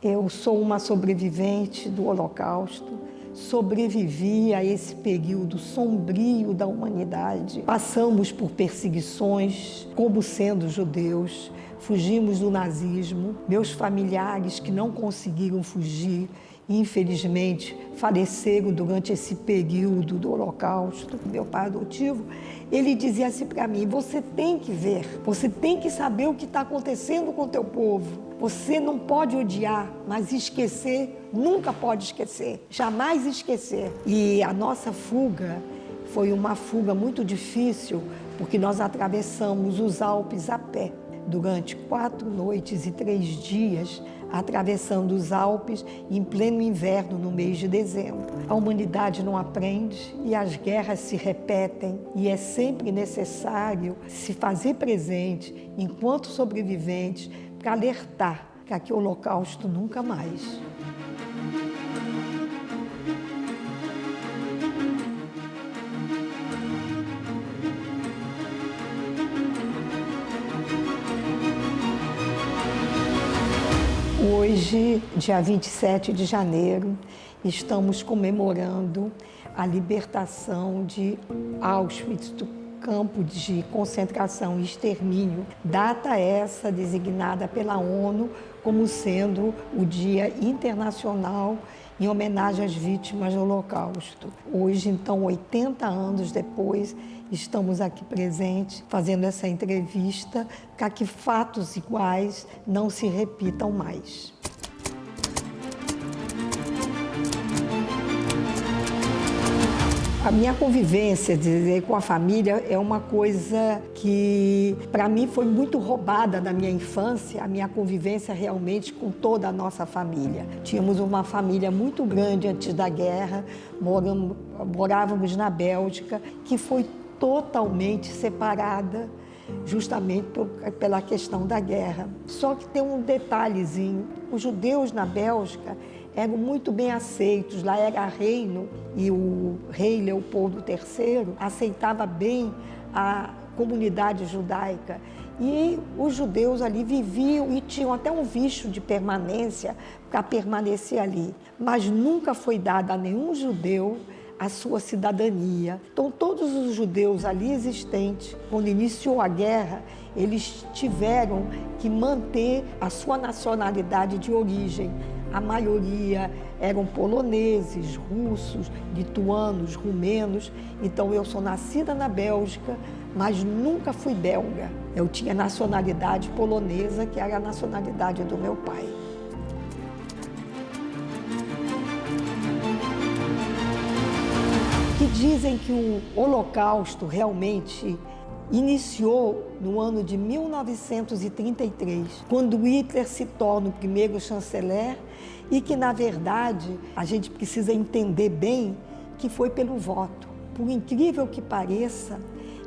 Eu sou uma sobrevivente do Holocausto, sobrevivi a esse período sombrio da humanidade. Passamos por perseguições, como sendo judeus, fugimos do nazismo. Meus familiares que não conseguiram fugir, infelizmente, faleceram durante esse período do Holocausto. Meu pai adotivo, ele dizia assim para mim: você tem que ver, você tem que saber o que está acontecendo com o teu povo. Você não pode odiar, mas esquecer, nunca pode esquecer, jamais esquecer. E a nossa fuga foi uma fuga muito difícil, porque nós atravessamos os Alpes a pé. Durante 4 noites e 3 dias, atravessando os Alpes em pleno inverno, no mês de dezembro. A humanidade não aprende e as guerras se repetem, e é sempre necessário se fazer presente, enquanto sobreviventes, para alertar para que o Holocausto nunca mais. Hoje, dia 27 de janeiro, estamos comemorando a libertação de Auschwitz, do campo de concentração e extermínio. Data essa designada pela ONU como sendo o Dia Internacional em homenagem às vítimas do Holocausto. Hoje, então, 80 anos depois, estamos aqui presentes fazendo essa entrevista para que fatos iguais não se repitam mais. A minha convivência com a família é uma coisa que, para mim, foi muito roubada da minha infância, a minha convivência realmente com toda a nossa família. Tínhamos uma família muito grande antes da guerra, morávamos na Bélgica, que foi totalmente separada justamente pela questão da guerra. Só que tem um detalhezinho: os judeus na Bélgica eram muito bem aceitos, lá era reino, e o rei Leopoldo III aceitava bem a comunidade judaica. E os judeus ali viviam e tinham até um visto de permanência para permanecer ali. Mas nunca foi dada a nenhum judeu a sua cidadania. Então, todos os judeus ali existentes, quando iniciou a guerra, eles tiveram que manter a sua nacionalidade de origem. A maioria eram poloneses, russos, lituanos, rumenos. Então, eu sou nascida na Bélgica, mas nunca fui belga. Eu tinha nacionalidade polonesa, que era a nacionalidade do meu pai. Que dizem que o Holocausto realmente iniciou no ano de 1933, quando Hitler se torna o primeiro chanceler, e que, na verdade, a gente precisa entender bem que foi pelo voto. Por incrível que pareça,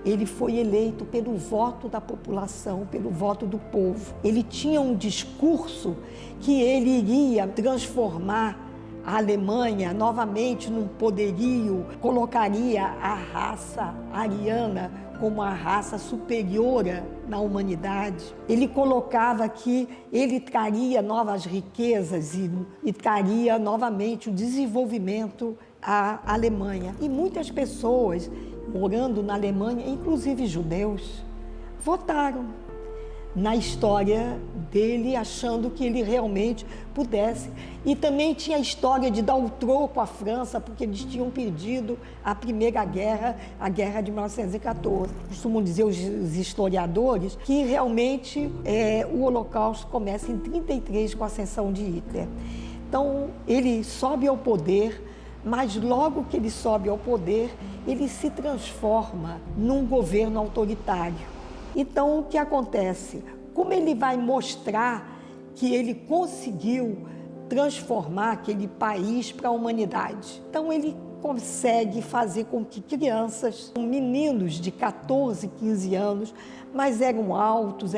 ele foi eleito pelo voto da população, pelo voto do povo. Ele tinha um discurso que ele iria transformar a Alemanha novamente num poderio, colocaria a raça ariana como a raça superior na humanidade. Ele colocava que ele traria novas riquezas e traria novamente o desenvolvimento à Alemanha. E muitas pessoas morando na Alemanha, inclusive judeus, votaram na história dele, achando que ele realmente pudesse. E também tinha a história de dar o troco à França, porque eles tinham perdido a Primeira Guerra, a Guerra de 1914. Costumam dizer os historiadores que realmente o Holocausto começa em 1933 com a ascensão de Hitler. Então, ele sobe ao poder, mas logo que ele sobe ao poder, ele se transforma num governo autoritário. Então, o que acontece? Como ele vai mostrar que ele conseguiu transformar aquele país para a humanidade? Então, ele consegue fazer com que crianças, meninos de 14, 15 anos, mas eram altos,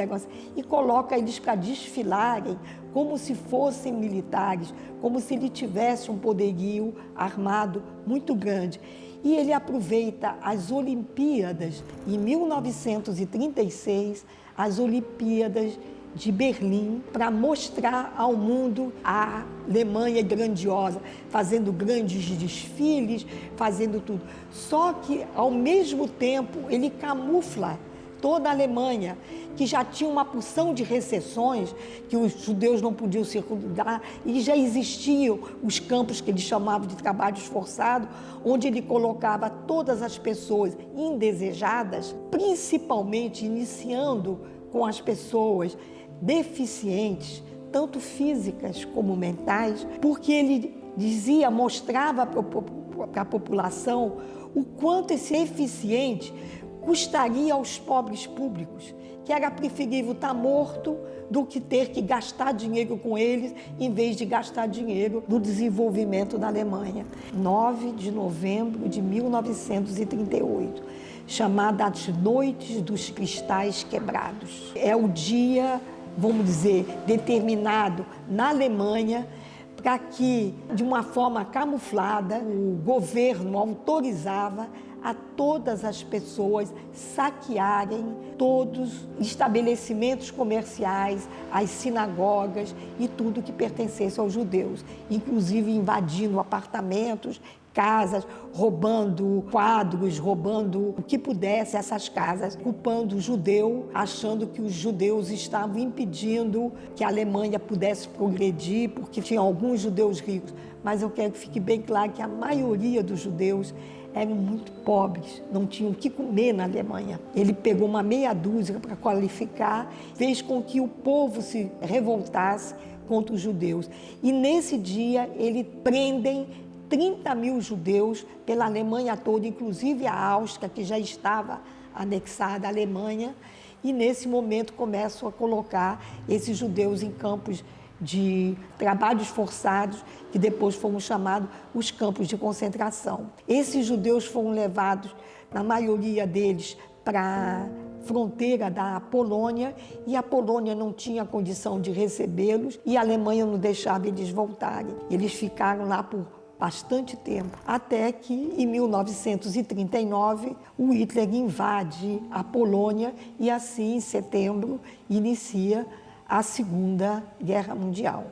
e coloca eles para desfilarem como se fossem militares, como se ele tivesse um poderio armado muito grande. E ele aproveita as Olimpíadas, em 1936, as Olimpíadas de Berlim para mostrar ao mundo a Alemanha grandiosa, fazendo grandes desfiles, fazendo tudo. Só que, ao mesmo tempo, ele camufla toda a Alemanha, que já tinha uma porção de recessões, que os judeus não podiam circundar, e já existiam os campos que ele chamava de trabalhos forçados, onde ele colocava todas as pessoas indesejadas, principalmente iniciando com as pessoas deficientes, tanto físicas como mentais, porque ele dizia, mostrava para a população o quanto esse deficiente custaria aos pobres públicos, que era preferível estar morto do que ter que gastar dinheiro com eles, em vez de gastar dinheiro no desenvolvimento da Alemanha. 9 de novembro de 1938, chamada as Noites dos Cristais Quebrados. É o dia, vamos dizer, determinado na Alemanha para que, de uma forma camuflada, o governo autorizava a todas as pessoas saquearem todos os estabelecimentos comerciais, as sinagogas e tudo que pertencesse aos judeus, inclusive invadindo apartamentos, casas, roubando quadros, roubando o que pudesse essas casas, culpando o judeu, achando que os judeus estavam impedindo que a Alemanha pudesse progredir, porque tinha alguns judeus ricos. Mas eu quero que fique bem claro que a maioria dos judeus eram muito pobres, não tinham o que comer na Alemanha. Ele pegou uma meia dúzia para qualificar, fez com que o povo se revoltasse contra os judeus. E nesse dia ele prendem 30 mil judeus pela Alemanha toda, inclusive a Áustria, que já estava anexada à Alemanha, e nesse momento começam a colocar esses judeus em campos de trabalhos forçados, que depois foram chamados os campos de concentração. Esses judeus foram levados, na maioria deles, para a fronteira da Polônia, e a Polônia não tinha condição de recebê-los, e a Alemanha não deixava eles voltarem. Eles ficaram lá por bastante tempo, até que, em 1939, o Hitler invade a Polônia e, assim, em setembro, inicia a Segunda Guerra Mundial.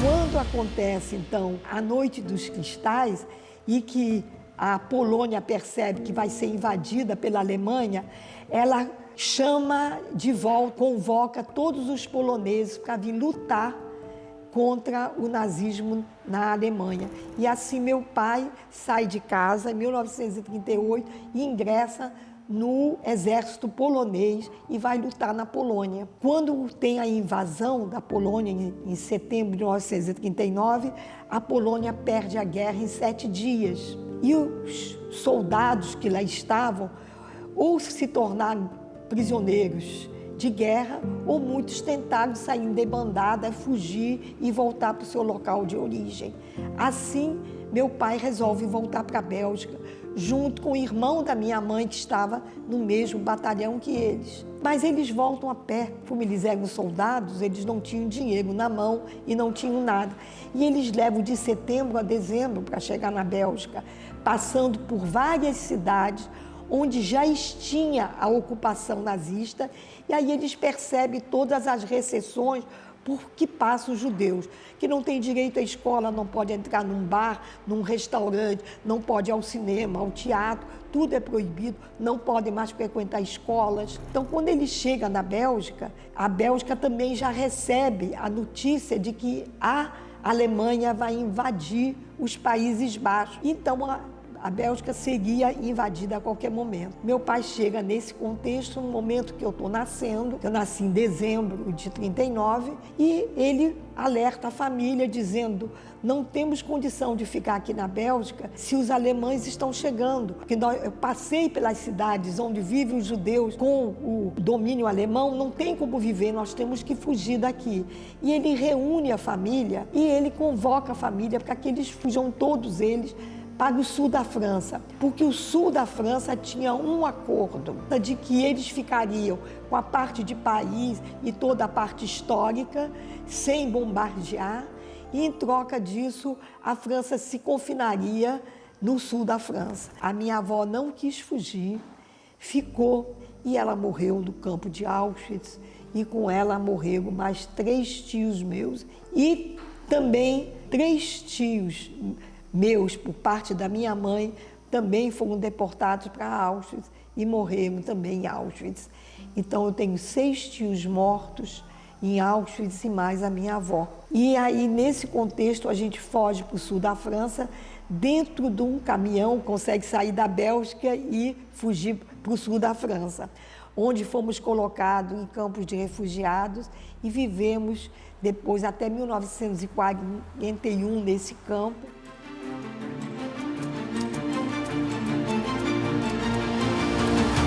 Quando acontece, então, a Noite dos Cristais, e que a Polônia percebe que vai ser invadida pela Alemanha, ela chama de volta, convoca todos os poloneses para vir lutar contra o nazismo na Alemanha. E assim meu pai sai de casa em 1938 e ingressa no exército polonês e vai lutar na Polônia. Quando tem a invasão da Polônia em setembro de 1939, a Polônia perde a guerra em 7 dias. E os soldados que lá estavam ou se tornaram prisioneiros de guerra, ou muitos tentaram sair em debandada, fugir e voltar para o seu local de origem. Assim, meu pai resolve voltar para a Bélgica, junto com o irmão da minha mãe, que estava no mesmo batalhão que eles. Mas eles voltam a pé. Como eles eram soldados, eles não tinham dinheiro na mão e não tinham nada. E eles levam de setembro a dezembro para chegar na Bélgica, passando por várias cidades, onde já tinha a ocupação nazista, e aí eles percebem todas as recessões por que passam os judeus, que não têm direito à escola, não pode entrar num bar, num restaurante, não pode ir ao cinema, ao teatro, tudo é proibido, não podem mais frequentar escolas. Então, quando ele chega na Bélgica, a Bélgica também já recebe a notícia de que a Alemanha vai invadir os Países Baixos. Então, a Bélgica seria invadida a qualquer momento. Meu pai chega nesse contexto, no momento que eu estou nascendo, eu nasci em dezembro de 39, e ele alerta a família dizendo: não temos condição de ficar aqui na Bélgica se os alemães estão chegando. Porque eu passei pelas cidades onde vivem os judeus com o domínio alemão, não tem como viver, nós temos que fugir daqui. E ele reúne a família e ele convoca a família para que eles fujam, todos eles, para o sul da França, porque o sul da França tinha um acordo de que eles ficariam com a parte de Paris e toda a parte histórica, sem bombardear, e em troca disso a França se confinaria no sul da França. A minha avó não quis fugir, ficou e ela morreu no campo de Auschwitz e com ela morreram mais 3 tios meus e também 3 tios meus, por parte da minha mãe, também foram deportados para Auschwitz e morreram também em Auschwitz. Então eu tenho 6 tios mortos em Auschwitz e mais a minha avó. E aí, nesse contexto, a gente foge para o sul da França, dentro de um caminhão, consegue sair da Bélgica e fugir para o sul da França, onde fomos colocados em campos de refugiados e vivemos depois até 1941 nesse campo.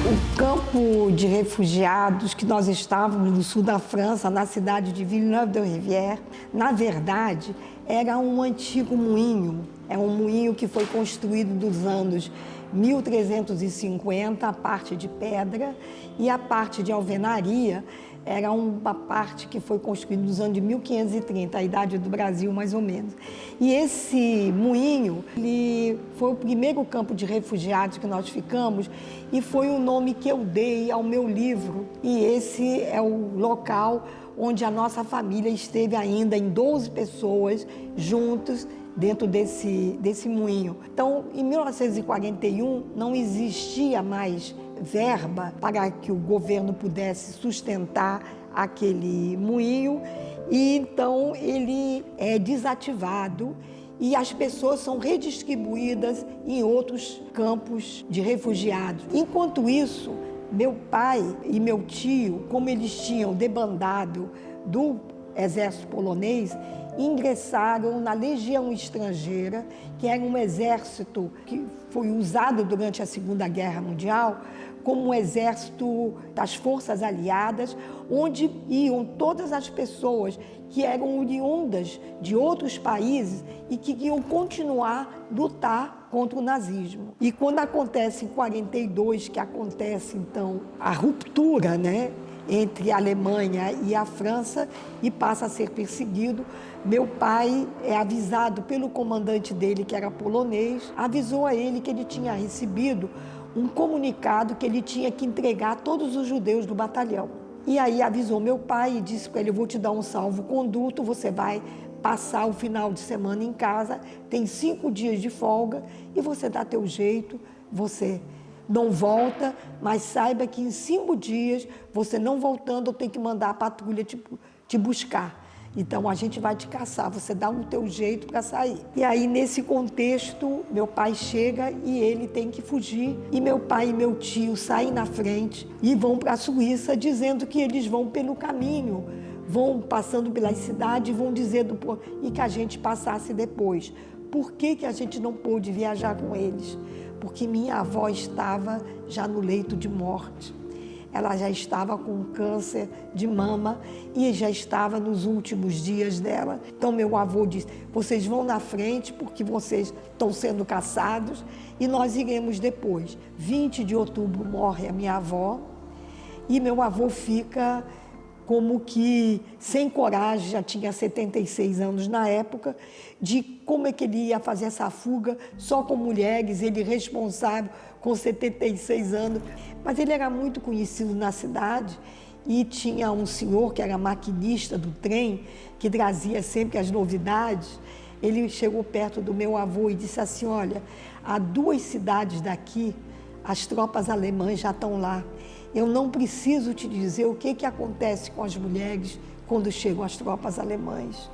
O campo de refugiados que nós estávamos no sul da França, na cidade de Villeneuve-de-Rivière, na verdade, era um antigo moinho. É um moinho que foi construído nos anos 1350, a parte de pedra, e a parte de alvenaria era uma parte que foi construída nos anos de 1530, a idade do Brasil, mais ou menos. E esse moinho, ele foi o primeiro campo de refugiados que nós ficamos e foi o nome que eu dei ao meu livro. E esse é o local onde a nossa família esteve ainda em 12 pessoas juntos dentro desse moinho. Então, em 1941, não existia mais verba para que o governo pudesse sustentar aquele moinho e então ele é desativado e as pessoas são redistribuídas em outros campos de refugiados. Enquanto isso, meu pai e meu tio, como eles tinham debandado do exército polonês, ingressaram na Legião Estrangeira, que era um exército que foi usado durante a Segunda Guerra Mundial como um exército das forças aliadas, onde iam todas as pessoas que eram oriundas de outros países e que iam continuar a lutar contra o nazismo. E quando acontece em 42, que acontece então a ruptura, entre a Alemanha e a França e passa a ser perseguido, meu pai é avisado pelo comandante dele, que era polonês, avisou a ele que ele tinha recebido um comunicado que ele tinha que entregar todos os judeus do batalhão. E aí avisou meu pai e disse para ele: eu vou te dar um salvo-conduto, você vai passar o final de semana em casa, tem 5 dias de folga e você dá teu jeito, você não volta, mas saiba que em 5 dias, você não voltando, eu tenho que mandar a patrulha te buscar. Então, a gente vai te caçar, você dá o teu jeito para sair. E aí, nesse contexto, meu pai chega e ele tem que fugir. E meu pai e meu tio saem na frente e vão para a Suíça, dizendo que eles vão pelo caminho, vão passando pelas cidades, vão dizendo e que a gente passasse depois. Por que a gente não pôde viajar com eles? Porque minha avó estava já no leito de morte. Ela já estava com câncer de mama e já estava nos últimos dias dela. Então, meu avô disse: vocês vão na frente porque vocês estão sendo caçados e nós iremos depois. 20 de outubro morre a minha avó e meu avô fica como que sem coragem, já tinha 76 anos na época, de como é que ele ia fazer essa fuga só com mulheres, ele responsável com 76 anos. Mas ele era muito conhecido na cidade e tinha um senhor que era maquinista do trem, que trazia sempre as novidades. Ele chegou perto do meu avô e disse assim: olha, há 2 cidades daqui, as tropas alemãs já estão lá. Eu não preciso te dizer o que acontece com as mulheres quando chegam as tropas alemãs.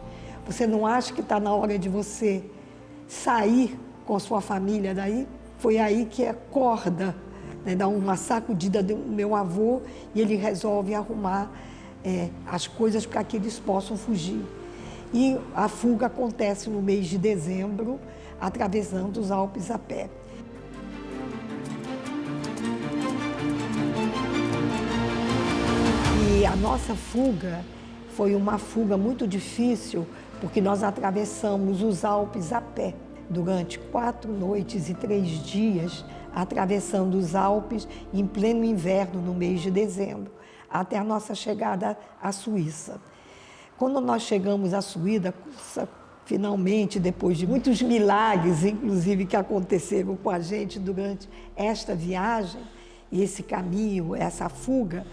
Você não acha que está na hora de você sair com a sua família daí? Foi aí que acorda, dá uma sacudida do meu avô e ele resolve arrumar as coisas para que eles possam fugir. E a fuga acontece no mês de dezembro, atravessando os Alpes a pé. E a nossa fuga foi uma fuga muito difícil, porque nós atravessamos os Alpes a pé durante 4 noites e 3 dias, atravessando os Alpes em pleno inverno, no mês de dezembro, até a nossa chegada à Suíça. Quando nós chegamos à Suíça, finalmente, depois de muitos milagres, inclusive, que aconteceram com a gente durante esta viagem, e esse caminho, essa fuga,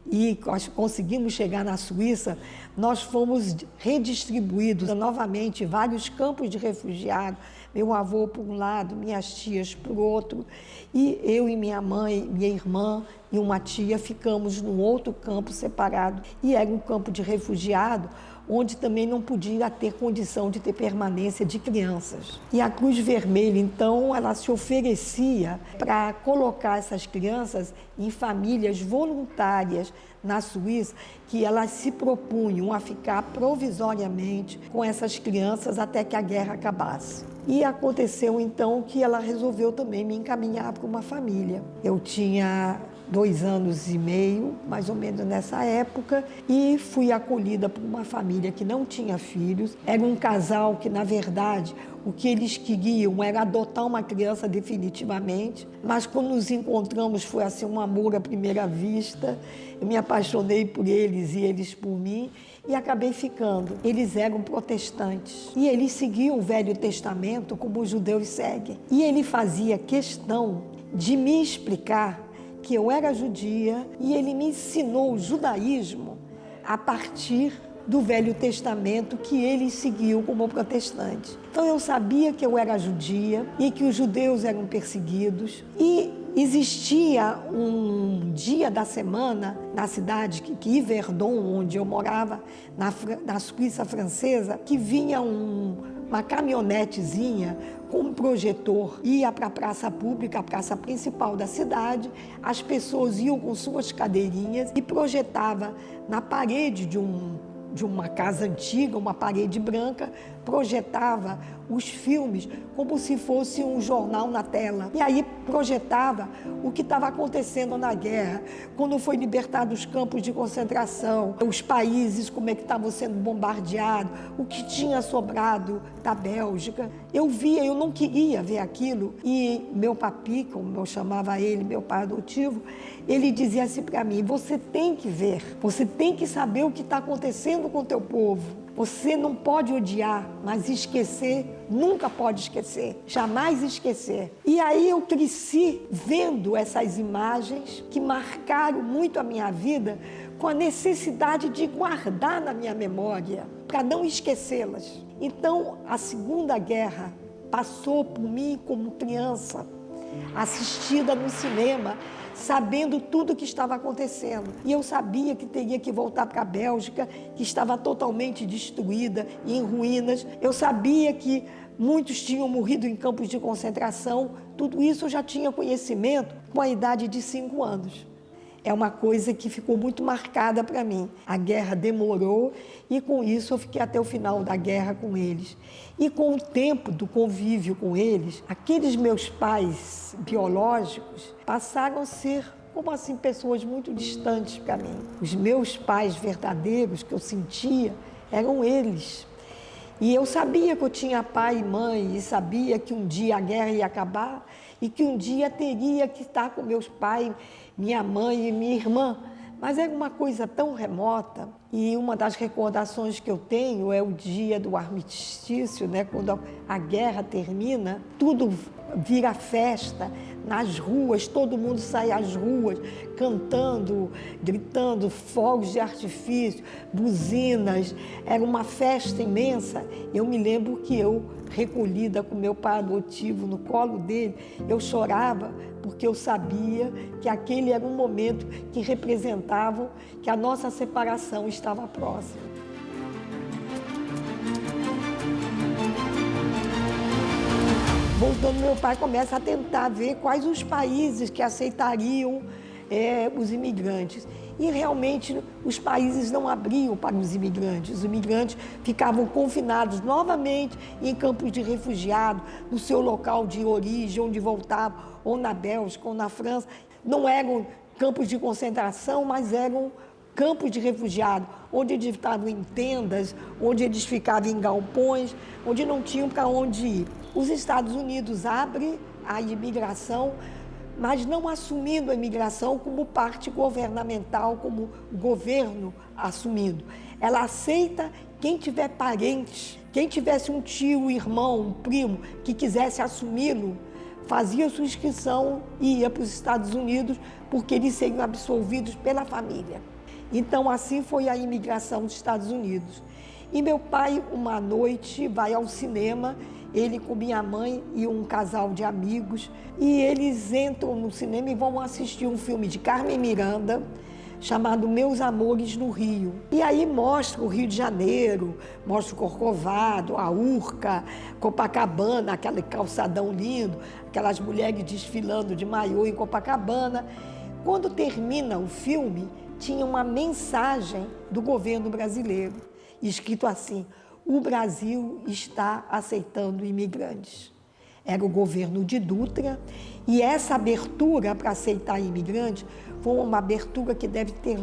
e conseguimos chegar na Suíça, nós fomos redistribuídos novamente em vários campos de refugiados, meu avô por um lado, minhas tias por outro, e eu e minha mãe, minha irmã e uma tia ficamos num outro campo separado, e era um campo de refugiado, onde também não podia ter condição de ter permanência de crianças. E a Cruz Vermelha, então, ela se oferecia para colocar essas crianças em famílias voluntárias na Suíça, que elas se propunham a ficar provisoriamente com essas crianças até que a guerra acabasse. E aconteceu, então, que ela resolveu também me encaminhar para uma família. Eu tinha 2 anos e meio, mais ou menos nessa época, e fui acolhida por uma família que não tinha filhos. Era um casal que, na verdade, o que eles queriam era adotar uma criança definitivamente, mas quando nos encontramos foi assim um amor à primeira vista. Eu me apaixonei por eles e eles por mim e acabei ficando. Eles eram protestantes e eles seguiam o Velho Testamento como os judeus seguem. E ele fazia questão de me explicar que eu era judia e ele me ensinou o judaísmo a partir do Velho Testamento que eles seguiam como protestantes. Então eu sabia que eu era judia e que os judeus eram perseguidos e existia um dia da semana na cidade de Yverdon, onde eu morava, na Suíça francesa, que vinha uma caminhonetezinha com um projetor, ia para a praça pública, a praça principal da cidade, as pessoas iam com suas cadeirinhas e projetava na parede de uma casa antiga, uma parede branca, projetava os filmes como se fosse um jornal na tela. E aí projetava o que estava acontecendo na guerra, quando foi libertado os campos de concentração, os países, como é que estavam sendo bombardeados, o que tinha sobrado da Bélgica. Eu via, eu não queria ver aquilo. E meu papi, como eu chamava ele, meu pai adotivo, ele dizia assim para mim: você tem que ver, você tem que saber o que está acontecendo com o teu povo. Você não pode odiar, mas esquecer, nunca pode esquecer, jamais esquecer. E aí eu cresci vendo essas imagens que marcaram muito a minha vida, com a necessidade de guardar na minha memória, para não esquecê-las. Então, a Segunda Guerra passou por mim como criança, assistida no cinema, sabendo tudo o que estava acontecendo. E eu sabia que teria que voltar para a Bélgica, que estava totalmente destruída e em ruínas. Eu sabia que muitos tinham morrido em campos de concentração. Tudo isso eu já tinha conhecimento com a idade de 5 anos. É uma coisa que ficou muito marcada para mim. A guerra demorou e com isso eu fiquei até o final da guerra com eles. E com o tempo do convívio com eles, aqueles meus pais biológicos passaram a ser, como assim, pessoas muito distantes para mim. Os meus pais verdadeiros que eu sentia eram eles. E eu sabia que eu tinha pai e mãe, e sabia que um dia a guerra ia acabar e que um dia teria que estar com meus pais, minha mãe e minha irmã. Mas era uma coisa tão remota. E uma das recordações que eu tenho é o dia do armistício, né? Quando a guerra termina, tudo vira festa. Nas ruas, todo mundo sai às ruas, cantando, gritando, fogos de artifício, buzinas. Era uma festa imensa. Eu me lembro que eu, recolhida com meu pai adotivo no colo dele, eu chorava porque eu sabia que aquele era um momento que representava que a nossa separação estava próxima. Voltando, meu pai começa a tentar ver quais os países que aceitariam os imigrantes. E realmente os países não abriam para os imigrantes. Os imigrantes ficavam confinados novamente em campos de refugiados, no seu local de origem, onde voltavam, ou na Bélgica, ou na França. Não eram campos de concentração, mas eram campos de refugiados, onde eles ficavam em tendas, onde eles ficavam em galpões, onde não tinham para onde ir. Os Estados Unidos abrem a imigração, mas não assumindo a imigração como parte governamental, como governo assumindo. Ela aceita quem tiver parentes Quem tivesse um tio, um irmão, um primo que quisesse assumi-lo, fazia sua inscrição e ia para os Estados Unidos, porque eles seriam absolvidos pela família. Então, assim foi a imigração dos Estados Unidos. E meu pai, uma noite, vai ao cinema, ele com minha mãe e um casal de amigos, e eles entram no cinema e vão assistir um filme de Carmen Miranda, chamado Meus Amores no Rio. E aí mostra o Rio de Janeiro, mostra o Corcovado, a Urca, Copacabana, aquele calçadão lindo, aquelas mulheres desfilando de maiô em Copacabana. Quando termina o filme, tinha uma mensagem do governo brasileiro, escrito assim: o Brasil está aceitando imigrantes. Era o governo de Dutra, e essa abertura para aceitar imigrantes foi uma abertura que deve ter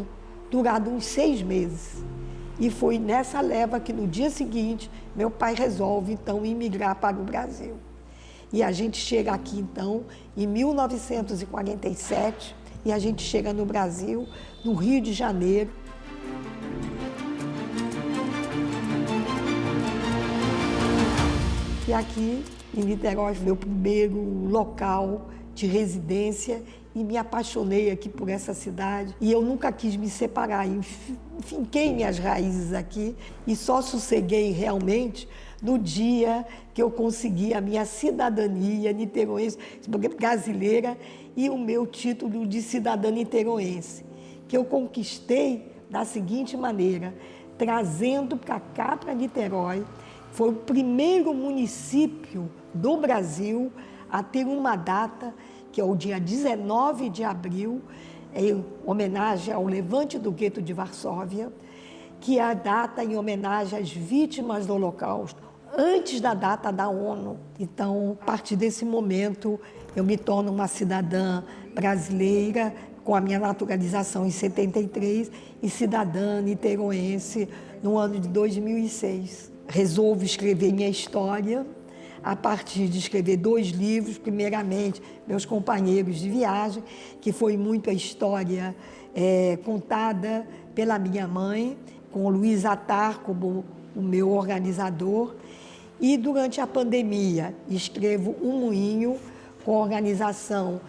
durado uns 6 meses. E foi nessa leva que no dia seguinte meu pai resolve então imigrar para o Brasil. E a gente chega aqui então em 1947, e a gente chega no Brasil, no Rio de Janeiro. E aqui em Niterói foi meu primeiro local de residência, e me apaixonei aqui por essa cidade. E eu nunca quis me separar, finquei minhas raízes aqui e só sosseguei realmente no dia que eu consegui a minha cidadania niteroense, brasileira, e o meu título de cidadã niteroense, que eu conquistei da seguinte maneira: trazendo para cá, para Niterói. Foi o primeiro município do Brasil a ter uma data, que é o dia 19 de abril, em homenagem ao levante do gueto de Varsóvia, que é a data em homenagem às vítimas do Holocausto, antes da data da ONU. Então, a partir desse momento, eu me torno uma cidadã brasileira, com a minha naturalização em 73, e cidadã niteroense no ano de 2006. Resolvo escrever minha história a partir de escrever 2 livros, primeiramente, Meus Companheiros de Viagem, que foi muito a história contada pela minha mãe, com o Luiz Attar como o meu organizador. E durante a pandemia, escrevo Um Moinho, com a organização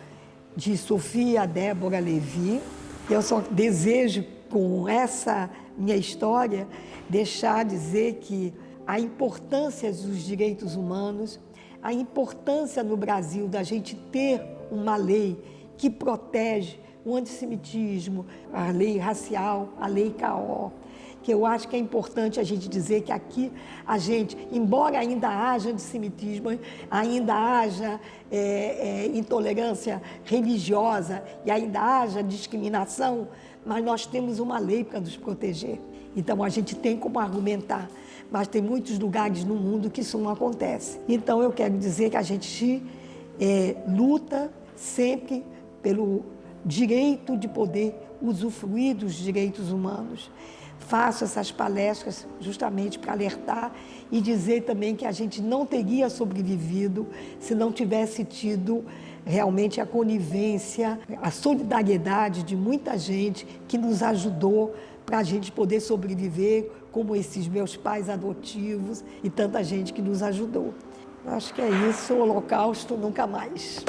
de Sofia Débora Levi. Eu só desejo, com essa minha história, deixar dizer que a importância dos direitos humanos, a importância no Brasil da gente ter uma lei que protege o antissemitismo, a lei racial, a lei CAO, que eu acho que é importante a gente dizer que aqui a gente, embora ainda haja antissemitismo, ainda haja intolerância religiosa e ainda haja discriminação, mas nós temos uma lei para nos proteger. Então a gente tem como argumentar, mas tem muitos lugares no mundo que isso não acontece. Então eu quero dizer que a gente luta sempre pelo direito de poder usufruir dos direitos humanos. Faço essas palestras justamente para alertar e dizer também que a gente não teria sobrevivido se não tivesse tido realmente a conivência, a solidariedade de muita gente que nos ajudou para a gente poder sobreviver, como esses meus pais adotivos e tanta gente que nos ajudou. Acho que é isso, o Holocausto nunca mais.